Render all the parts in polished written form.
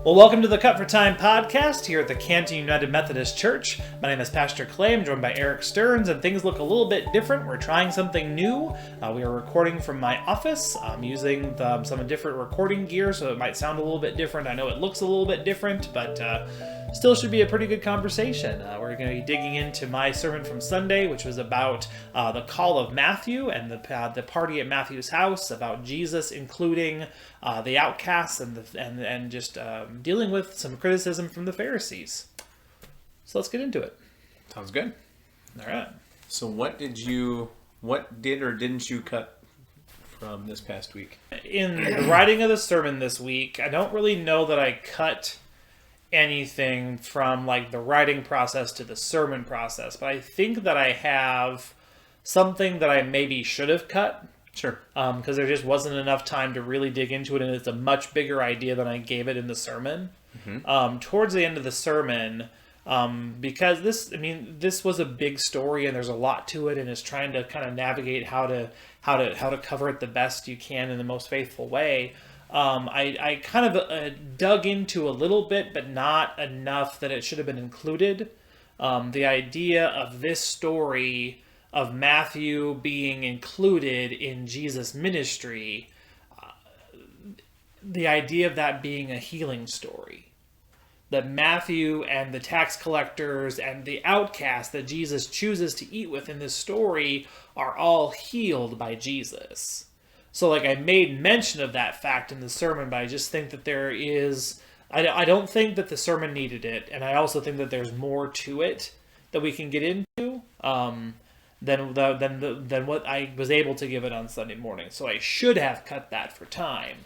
Well, welcome to the Cut for Time podcast here at the Canton United Methodist Church. My name is Pastor Clay. I'm joined by Eric Stearns, and things look a little bit different. We're trying something new. We are recording from my office. I'm using some different recording gear, so it might sound a little bit different. I know it looks a little bit different, but still should be a pretty good conversation. We're going to be digging into my sermon from Sunday, which was about the call of Matthew and the party at Matthew's house, about Jesus including the outcasts and just dealing with some criticism from the Pharisees. So let's get into it. Sounds good. All right. So what did or didn't you cut from this past week? In the writing of the sermon this week, I don't really know that I cut anything from like the writing process to the sermon process, but I think that I have something that I maybe should have cut. Sure. Because there just wasn't enough time to really dig into it, and it's a much bigger idea than I gave it in the sermon. Mm-hmm. Towards the end of the sermon, because this was a big story, and there's a lot to it, and it's trying to kind of navigate how to cover it the best you can in the most faithful way. I kind of dug into a little bit, but not enough that it should have been included. The idea of this story of Matthew being included in Jesus' ministry, the idea of that being a healing story. That Matthew and the tax collectors and the outcasts that Jesus chooses to eat with in this story are all healed by Jesus. So like I made mention of that fact in the sermon, but I just think that there is... I don't think that the sermon needed it, and I also think that there's more to it that we can get into. Than what I was able to give it on Sunday morning. So I should have cut that for time.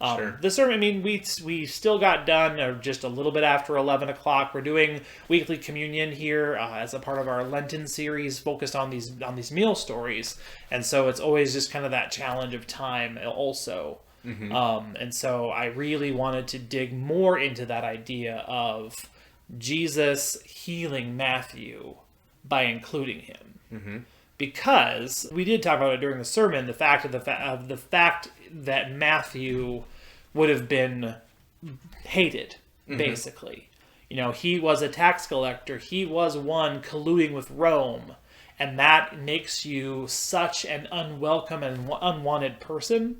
Sure. The sermon, we still got done just a little bit after 11 o'clock. We're doing weekly communion here as a part of our Lenten series focused on these meal stories. And so it's always just kind of that challenge of time also. Mm-hmm. And so I really wanted to dig more into that idea of Jesus healing Matthew by including him. Mm-hmm. Because we did talk about it during the sermon, the fact that Matthew would have been hated, mm-hmm. basically. You know, he was a tax collector. He was one colluding with Rome, and that makes you such an unwelcome and unwanted person.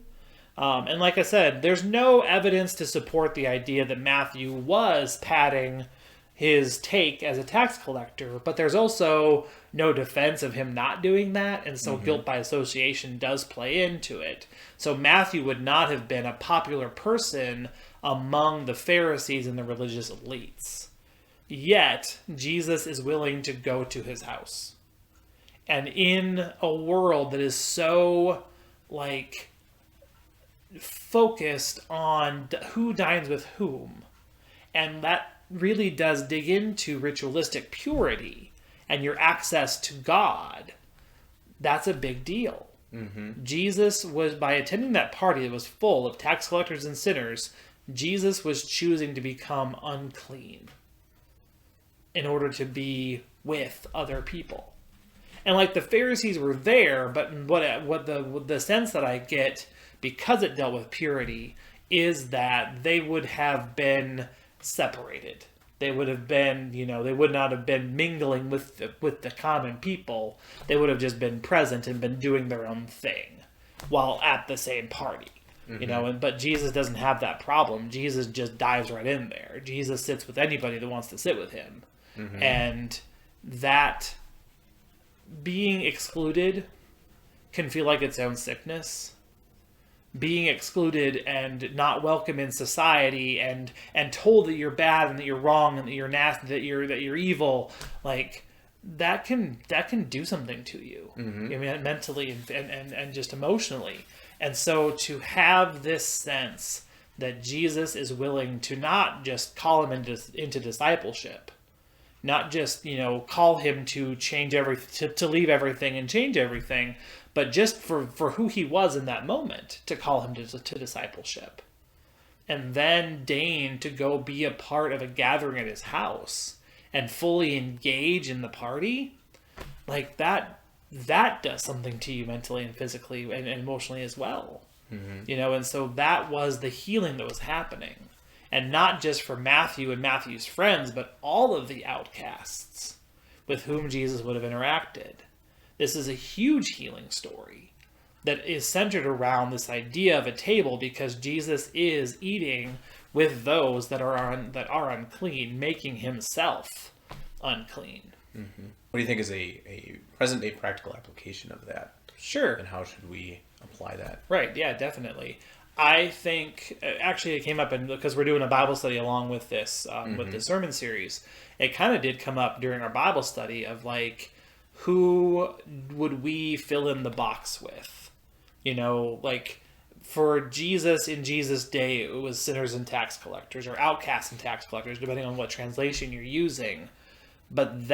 And like I said, there's no evidence to support the idea that Matthew was padding his take as a tax collector, but there's also no defense of him not doing that, and so mm-hmm. guilt by association does play into it. So Matthew would not have been a popular person among the Pharisees and the religious elites. Yet, Jesus is willing to go to his house. And in a world that is so, focused on who dines with whom, and that really does dig into ritualistic purity and your access to God, that's a big deal. Mm-hmm. Jesus was, by attending that party that was full of tax collectors and sinners, Jesus was choosing to become unclean in order to be with other people. And the Pharisees were there, but what the sense that I get, because it dealt with purity, is that they would have been separated. They would have been, they would not have been mingling with the common people. They would have just been present and been doing their own thing while at the same party. Mm-hmm. But Jesus doesn't have that problem. Jesus just dives right in there. Jesus sits with anybody that wants to sit with him. Mm-hmm. And that being excluded can feel like its own sickness. Being excluded and not welcome in society and told that you're bad and that you're wrong and that you're nasty, that you're evil, that can do something to you. Mm-hmm. Mentally and just emotionally. And so to have this sense that Jesus is willing to not just call him into discipleship, not just, call him to change everything, to leave everything and change everything, but just for who he was in that moment, to call him to discipleship. And then deign to go be a part of a gathering at his house and fully engage in the party, that does something to you mentally and physically and emotionally as well. Mm-hmm. And so that was the healing that was happening. And not just for Matthew and Matthew's friends, but all of the outcasts with whom Jesus would have interacted. This is a huge healing story that is centered around this idea of a table, because Jesus is eating with those that are unclean, making himself unclean. Mm-hmm. What do you think is a present-day practical application of that? Sure. And how should we apply that? Right, yeah, definitely. I think, actually it came up, because we're doing a Bible study along with this, with the sermon series, it kind of did come up during our Bible study of like, who would we fill in the box with? You know, like for Jesus in Jesus' day, it was sinners and tax collectors, or outcasts and tax collectors, depending on what translation you're using. But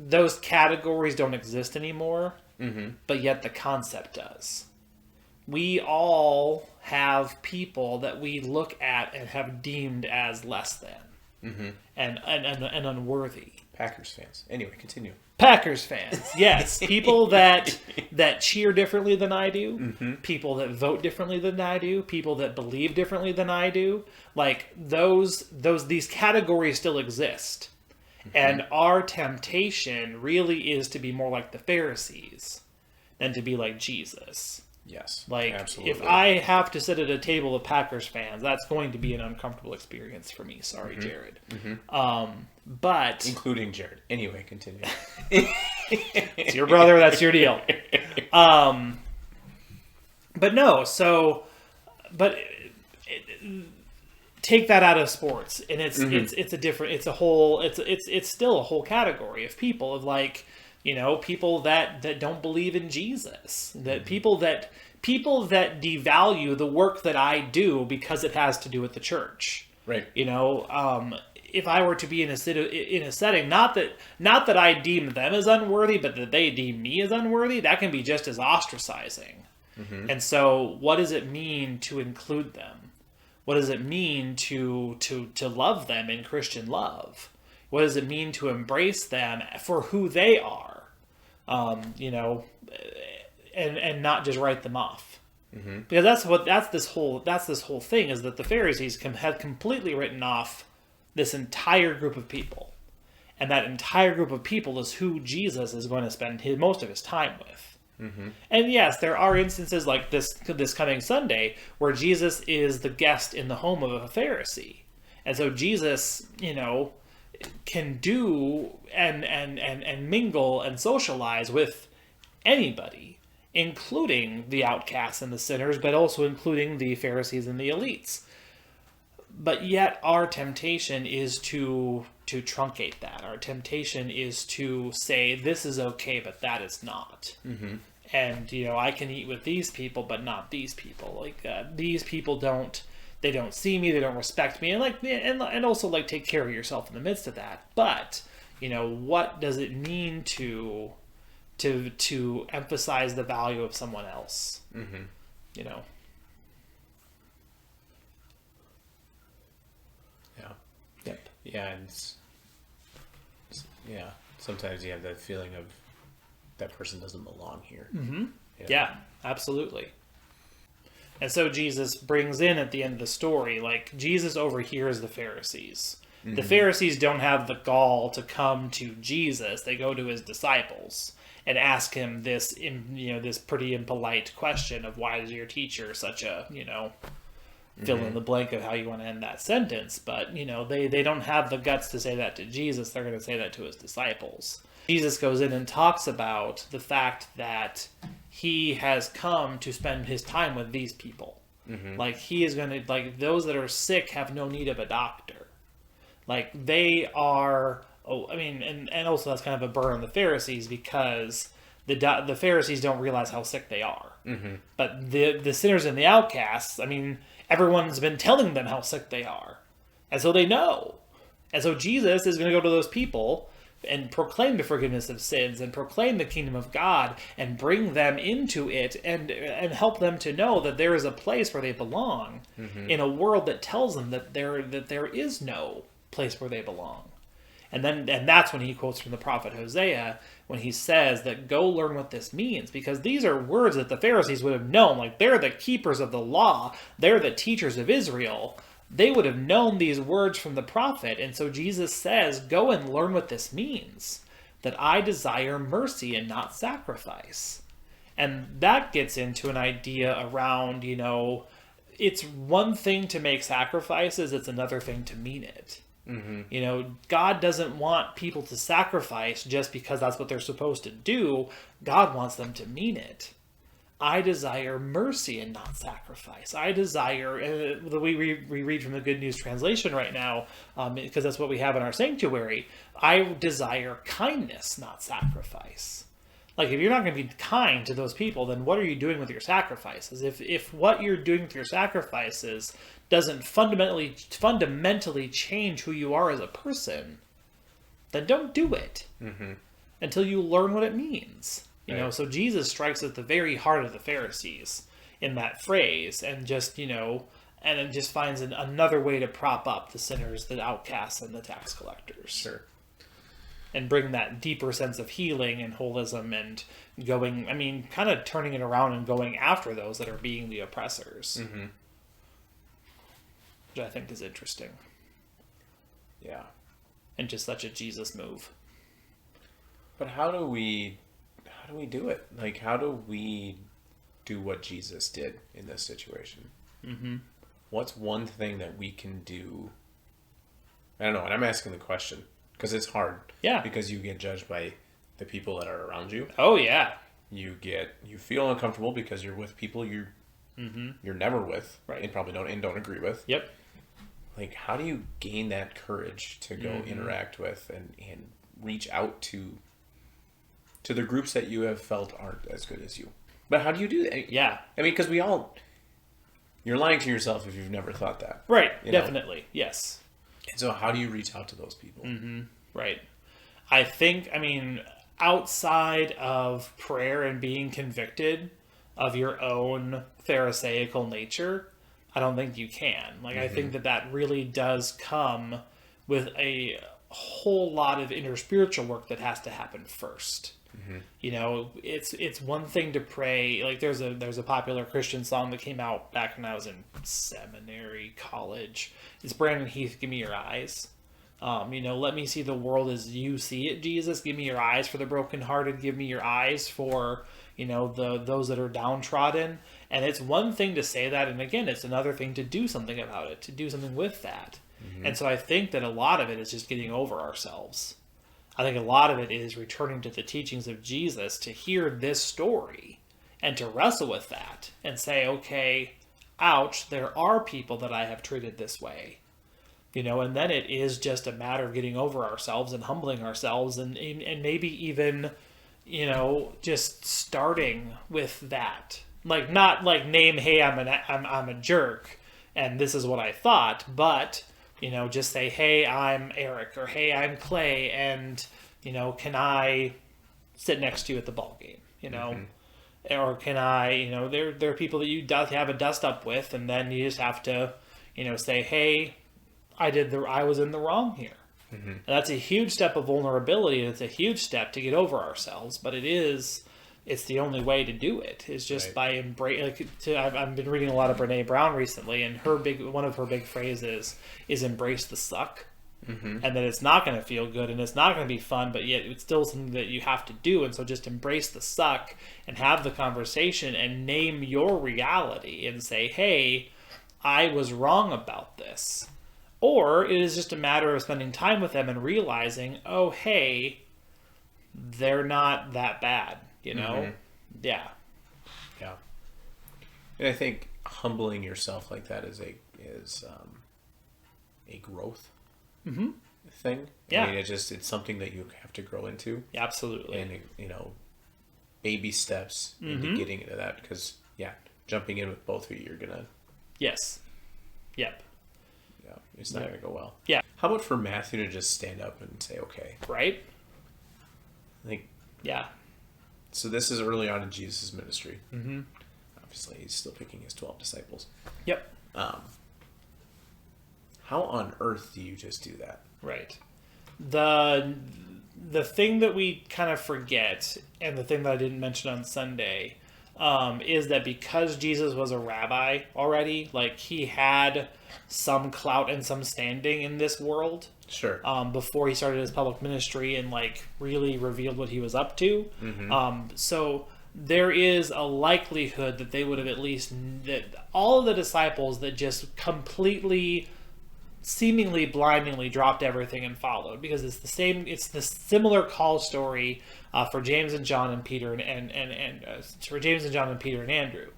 those categories don't exist anymore, but yet the concept does. We all have people that we look at and have deemed as less than and unworthy. Packers fans. Anyway, continue. Packers fans, yes. People that cheer differently than I do. People that vote differently than I do. People that believe differently than I do. Like these categories still exist. And our temptation really is to be more like the Pharisees than to be like Jesus. Yes, like absolutely. If I have to sit at a table of Packers fans, that's going to be an uncomfortable experience for me. Sorry, Jared. But including Jared. Anyway, continue. It's your brother. That's your deal. But no. So, take that out of sports, and it's still a whole category of people of like, you know, people that don't believe in Jesus, that people that devalue the work that I do because it has to do with the church. Right. You know, if I were to be in a setting, not that I deem them as unworthy, but that they deem me as unworthy, that can be just as ostracizing. And so, what does it mean to include them? What does it mean to love them in Christian love? What does it mean to embrace them for who they are? You know, and not just write them off. Because that's this whole thing, is that the Pharisees had completely written off this entire group of people, and that entire group of people is who Jesus is going to spend most of his time with. And yes, there are instances like this coming Sunday where Jesus is the guest in the home of a Pharisee, and so Jesus, you know, can do and mingle and socialize with anybody, including the outcasts and the sinners, but also including the Pharisees and the elites. But yet our temptation is to truncate that. Our temptation is to say, this is okay, but that is not. And, you know, I can eat with these people, but not these people. Like, these people don't see me, they don't respect me, and also, like, take care of yourself in the midst of that. But, you know, what does it mean to emphasize the value of someone else? You know? Yeah. Yep. Yeah, and sometimes you have that feeling of that person doesn't belong here. Yeah, absolutely. And so Jesus brings in at the end of the story, like, Jesus overhears the Pharisees. The Pharisees don't have the gall to come to Jesus. They go to his disciples and ask him this pretty impolite question of, why is your teacher such a, you know, fill in the blank of how you want to end that sentence. But, you know, they don't have the guts to say that to Jesus. They're going to say that to his disciples. Jesus goes in and talks about the fact that he has come to spend his time with these people. Like, he is going to, like, those that are sick have no need of a doctor. Like, they are, and also that's kind of a burn on the Pharisees, because the Pharisees don't realize how sick they are. But the sinners and the outcasts, I mean, everyone's been telling them how sick they are. And so they know. And so Jesus is going to go to those people and proclaim the forgiveness of sins and proclaim the kingdom of God and bring them into it and help them to know that there is a place where they belong in a world that tells them that there is no place where they belong. And that's when he quotes from the prophet Hosea, when he says that, go learn what this means, because these are words that the Pharisees would have known. Like, they're the keepers of the law. They're the teachers of Israel. they would have known these words from the prophet. And so Jesus says, go and learn what this means, that I desire mercy and not sacrifice. And that gets into an idea around, it's one thing to make sacrifices, it's another thing to mean it. Mm-hmm. God doesn't want people to sacrifice just because that's what they're supposed to do. God wants them to mean it. I desire mercy and not sacrifice. I desire, we read from the Good News Translation right now, because that's what we have in our sanctuary. I desire kindness, not sacrifice. Like, if you're not going to be kind to those people, then what are you doing with your sacrifices? If what you're doing with your sacrifices doesn't fundamentally change who you are as a person, then don't do it until you learn what it means. So Jesus strikes at the very heart of the Pharisees in that phrase, and just, and then just finds another way to prop up the sinners, the outcasts, and the tax collectors. Sure. And bring that deeper sense of healing and holism and kind of turning it around and going after those that are being the oppressors. Mm-hmm. Which I think is interesting. Yeah. And just such a Jesus move. But how do we do it? Like, how do we do what Jesus did in this situation? Mm-hmm. What's one thing that we can do? I don't know, and I'm asking the question because it's hard. Yeah. Because you get judged by the people that are around you. Oh, yeah. You feel uncomfortable because you're with people you're never with, right? And probably don't agree with. Yep. Like, how do you gain that courage to go interact with and reach out to the groups that you have felt aren't as good as you? But how do you do that? Yeah. I mean, because you're lying to yourself if you've never thought that. Right. Definitely. Yes. And so how do you reach out to those people? Mm-hmm. Right. I think, outside of prayer and being convicted of your own pharisaical nature, I don't think you can. I think that really does come with a whole lot of inner spiritual work that has to happen first. Mm-hmm. It's one thing to pray. Like, there's a popular Christian song that came out back when I was in seminary, college. It's Brandon Heath, Give Me Your Eyes. Let me see the world as you see it, Jesus. Give me your eyes for the brokenhearted. Give me your eyes for, those that are downtrodden. And it's one thing to say that, and again, it's another thing to do something about it, to do something with that. Mm-hmm. And so I think that a lot of it is just getting over ourselves. I think a lot of it is returning to the teachings of Jesus to hear this story and to wrestle with that and say, okay, ouch, there are people that I have treated this way. And then it is just a matter of getting over ourselves and humbling ourselves and maybe even, just starting with that. Like, not like name, hey, I'm a jerk and this is what I thought, but, just say, hey, I'm Eric, or hey, I'm Clay, and, can I sit next to you at the ball game, or can I, there are people that you have a dust up with, and then you just have to, say, hey, I was in the wrong here. Mm-hmm. And that's a huge step of vulnerability, and it's a huge step to get over ourselves, but it's the only way to do it, is just by embrace. I've been reading a lot of Brene Brown recently, and one of her big phrases is embrace the suck. Mm-hmm. And that it's not going to feel good and it's not going to be fun, but yet it's still something that you have to do. And so just embrace the suck and have the conversation and name your reality and say, hey, I was wrong about this. Or it is just a matter of spending time with them and realizing, oh, hey, they're not that bad, Mm-hmm. Yeah. Yeah. And I think humbling yourself like that is a growth thing. Yeah. I mean, it's something that you have to grow into. Absolutely. And, baby steps into getting into that, because, jumping in with both of you, you're going to... Yes. Yep. Yeah, it's not going to go well. Yeah. How about for Matthew to just stand up and say, okay? Right? Yeah. So this is early on in Jesus' ministry. Mm-hmm. Obviously, he's still picking his 12 disciples. Yep. How on earth do you just do that? Right. The thing that we kind of forget, and the thing that I didn't mention on Sunday, is that because Jesus was a rabbi already, like he had some clout and some standing in this world. Sure. Before he started his public ministry and like really revealed what he was up to. So there is a likelihood that they would have at least that all of the disciples that just completely, seemingly blindingly dropped everything and followed, because it's the similar call story for James and John and Peter and for James and John and Peter and Andrew.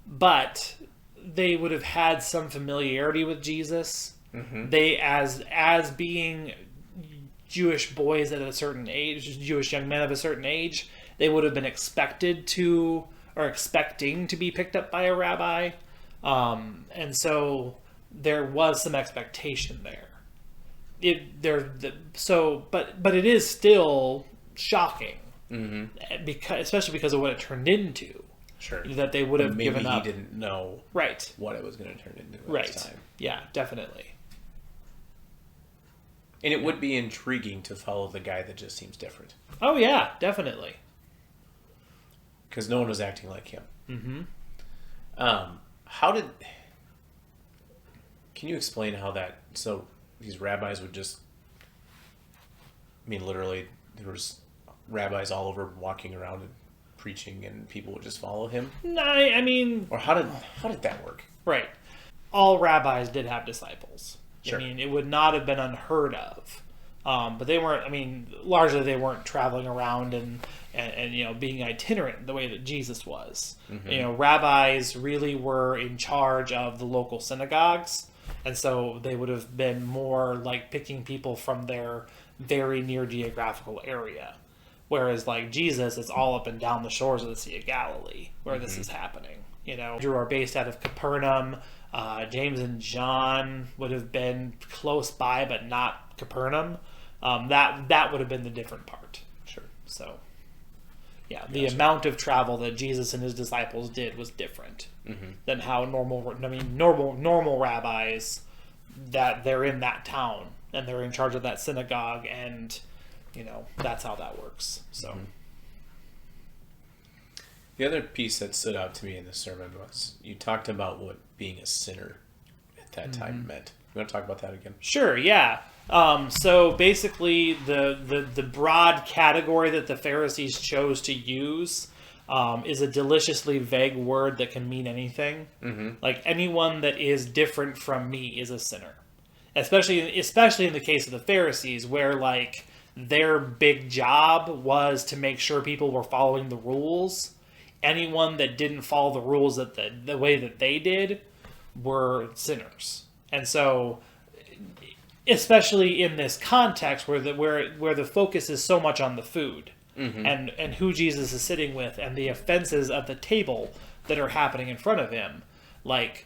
But they would have had some familiarity with Jesus. They as being Jewish boys at a certain age, Jewish young men of a certain age, they would have been expecting to be picked up by a rabbi. And so there was some expectation there. But it is still shocking, especially because of what it turned into. Sure. That they would have given up. Maybe he didn't know what it was going to turn into at the time. Yeah, definitely. And it would be intriguing to follow the guy that just seems different. Oh yeah, definitely. Because no one was acting like him. Can you explain how that? So these rabbis would just. I mean, literally, there was rabbis all over walking around and preaching, and people would just follow him. No, I mean, or how did that work? Right. All rabbis did have disciples. Sure. I mean, it would not have been unheard of. But they weren't, I mean, largely they weren't traveling around and being itinerant the way that Jesus was. Rabbis really were in charge of the local synagogues. And so they would have been more like picking people from their very near geographical area. Whereas like Jesus, it's all up and down the shores of the Sea of Galilee where this is happening. Drew are based out of Capernaum. James and John would have been close by, but not Capernaum. That would have been the different part. Sure. So, yeah, the amount of travel that Jesus and his disciples did was different than how normal rabbis, that they're in that town and they're in charge of that synagogue, and that's how that works. So. The other piece that stood out to me in the sermon was you talked about what being a sinner at that time meant. You want to talk about that again? Sure, yeah. So basically, the broad category that the Pharisees chose to use is a deliciously vague word that can mean anything. Like anyone that is different from me is a sinner. Especially in the case of the Pharisees, where like their big job was to make sure people were following the rules. Anyone that didn't follow the rules the way that they did were sinners. And so, especially in this context where the focus is so much on the food and who Jesus is sitting with and the offenses of the table that are happening in front of him, like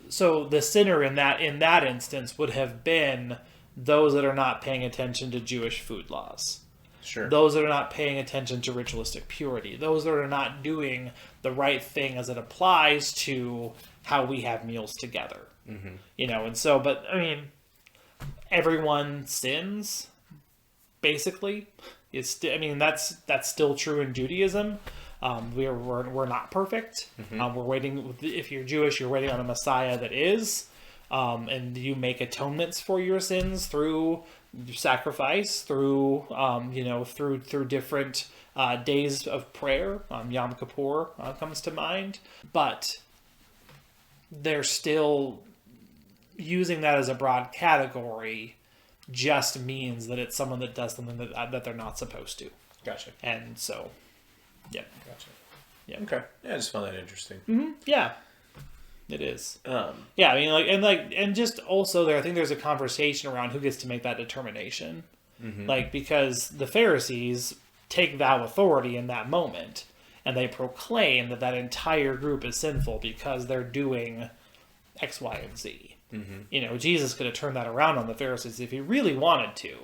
so the sinner in that instance would have been those that are not paying attention to Jewish food laws. Sure. Those that are not paying attention to ritualistic purity. Those that are not doing the right thing as it applies to how we have meals together. And so, but I mean, everyone sins, basically. That's still true in Judaism. We're not perfect. We're waiting. If you're Jewish, you're waiting on a Messiah that is. And you make atonements for your sins through sacrifice, through different days of prayer. Yom Kippur comes to mind, but they're still using that as a broad category. Just means that it's someone that does something that they're not supposed to. Gotcha. And so, yeah. Gotcha. Yeah. Okay. Yeah, I just found that interesting. Yeah. It is. Yeah, I mean, and just also I think there's a conversation around who gets to make that determination. Because the Pharisees take thou authority in that moment, and they proclaim that entire group is sinful because they're doing X, Y, and Z. Jesus could have turned that around on the Pharisees if he really wanted to.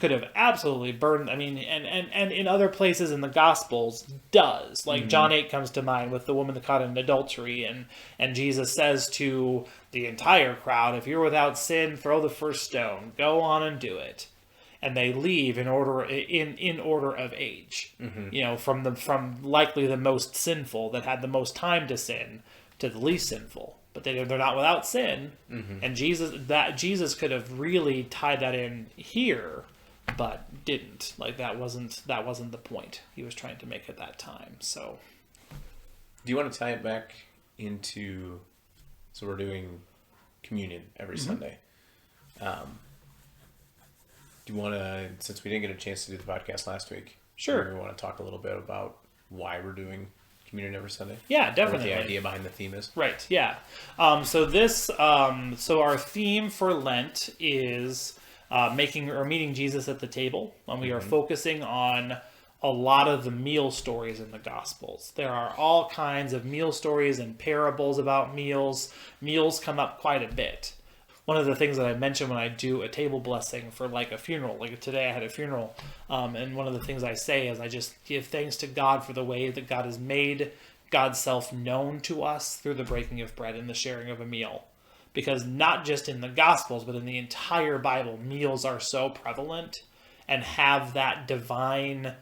Could have absolutely burned. I mean, and in other places in the Gospels does. Like John 8 comes to mind with the woman that caught in adultery, and Jesus says to the entire crowd, if you're without sin, throw the first stone. Go on and do it. and they leave in order of age. From likely the most sinful that had the most time to sin to the least sinful. But they're not without sin, and Jesus could have really tied that in here, but didn't. Like that wasn't the point he was trying to make at that time. So, do you want to tie it back into? So we're doing communion every Sunday. Do you want to, since we didn't get a chance to do the podcast last week, sure, we want to talk a little bit about why we're doing communion every Sunday? Yeah, definitely. What the idea behind the theme is. Right, yeah. So our theme for Lent is meeting Jesus at the table, and we are focusing on a lot of the meal stories in the Gospels. There are all kinds of meal stories and parables about meals. Meals come up quite a bit. One of the things that I mention when I do a table blessing for like a funeral, like today I had a funeral, and one of the things I say is I just give thanks to God for the way that God has made God's self known to us through the breaking of bread and the sharing of a meal. Because not just in the Gospels, but in the entire Bible, meals are so prevalent and have that divine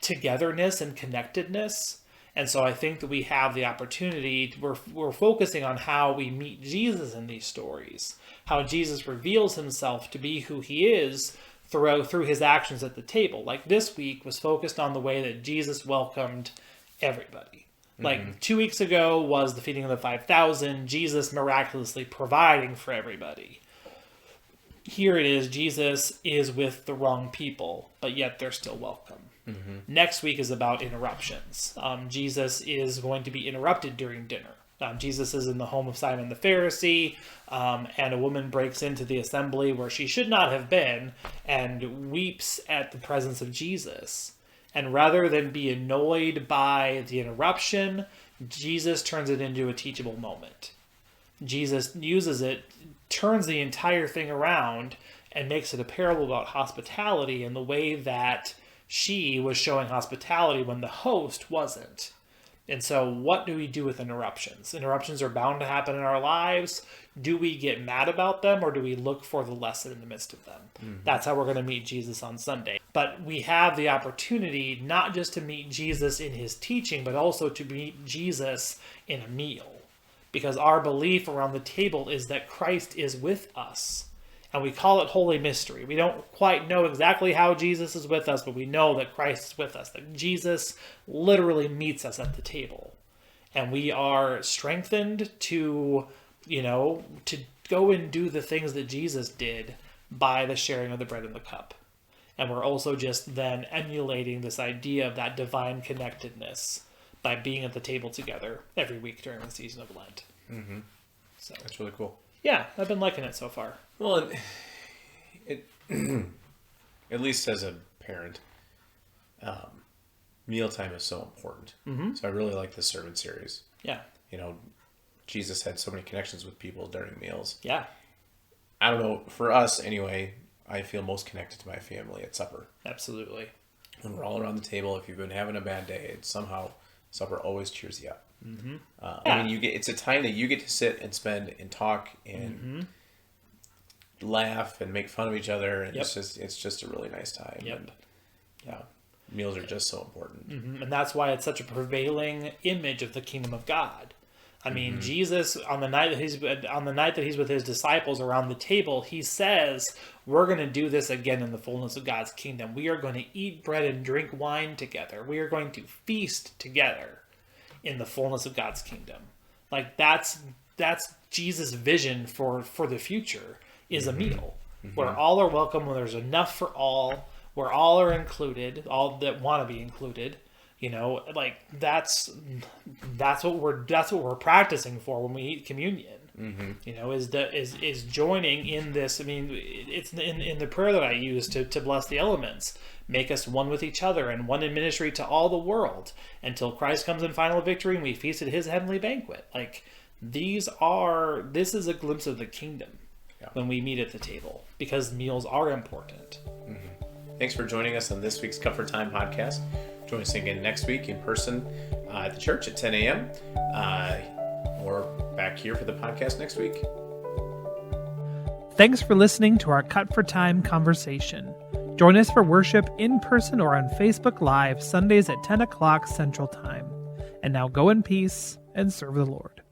togetherness and connectedness. And so I think that we have the opportunity, we're focusing on how we meet Jesus in these stories, how Jesus reveals himself to be who he is through his actions at the table. Like this week was focused on the way that Jesus welcomed everybody. Like 2 weeks ago was the feeding of the 5,000, Jesus miraculously providing for everybody. Here it is, Jesus is with the wrong people, but yet they're still welcome. Next week is about interruptions. Jesus is going to be interrupted during dinner. Jesus is in the home of Simon the Pharisee, and a woman breaks into the assembly where she should not have been and weeps at the presence of Jesus. And rather than be annoyed by the interruption, Jesus turns it into a teachable moment. Jesus uses it, turns the entire thing around, and makes it a parable about hospitality and the way that she was showing hospitality when the host wasn't. And so what do we do with interruptions? Interruptions are bound to happen in our lives. Do we get mad about them, or do we look for the lesson in the midst of them? That's how we're going to meet Jesus on Sunday. But we have the opportunity not just to meet Jesus in his teaching, but also to meet Jesus in a meal. Because our belief around the table is that Christ is with us. And we call it Holy Mystery. We don't quite know exactly how Jesus is with us, but we know that Christ is with us. That Jesus literally meets us at the table. And we are strengthened to go and do the things that Jesus did by the sharing of the bread and the cup. And we're also just then emulating this idea of that divine connectedness by being at the table together every week during the season of Lent. So that's really cool. Yeah, I've been liking it so far. Well, it at least as a parent, mealtime is so important. So I really like this sermon series. Yeah. Jesus had so many connections with people during meals. Yeah. I don't know, for us anyway, I feel most connected to my family at supper. Absolutely. When we're all around the table, if you've been having a bad day, somehow supper always cheers you up. I mean, it's a time that you get to sit and spend and talk and laugh and make fun of each other, and it's just a really nice time. And, meals are just so important, and that's why it's such a prevailing image of the kingdom of God. I mean, Jesus on the night that he's with his disciples around the table, he says, "We're going to do this again in the fullness of God's kingdom. We are going to eat bread and drink wine together. We are going to feast together in the fullness of God's kingdom." Like that's Jesus' vision for the future is a meal where all are welcome, where there's enough for all, where all are included, all that want to be included. Like that's what we're practicing for when we eat communion. Is joining in this. I mean, it's in the prayer that I use to bless the elements. Make us one with each other and one in ministry to all the world until Christ comes in final victory and we feast at his heavenly banquet. Like this is a glimpse of the kingdom when we meet at the table, because meals are important. Thanks for joining us on this week's Comfort Time podcast. Join us again next week in person at the church at 10 a.m. Or back here for the podcast next week. Thanks for listening to our Cut for Time conversation. Join us for worship in person or on Facebook Live Sundays at 10 o'clock Central Time. And now go in peace and serve the Lord.